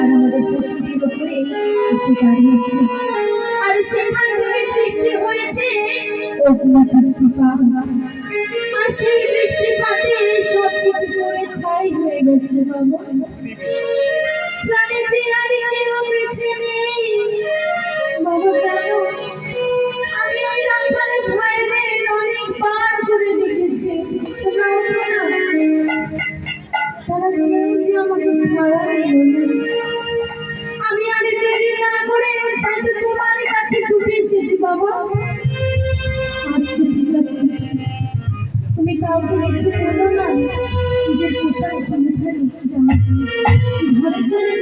আর আমাদের পশুদের উপরে এসে দাঁড়িয়েছে। আর সেখান থেকে সৃষ্টি হয়েছে অগ্নিবৃষ্টিপাত। আর সেই বৃষ্টিপাতে সব কিছু পড়ে ছাই হয়ে গেছে বাবা। প্রাণে যে আর কেউ বেঁচে নেই বাবা। জানো, আমি ওই রাখালের ভাইদের অনেকবার করে ডেকেছি, তোমরা ওঠো না। তারা কেউ যে আমাকে সাড়া দিল না। আমি আর দেরি না করে তাই তো তোমার কাছে ছুটে এসেছি বাবা। আচ্ছা ঠিক আছে, তুমি কাউকে কিছু বলো না, নিজের পোশাক সঙ্গে যাও, ঘরে চলে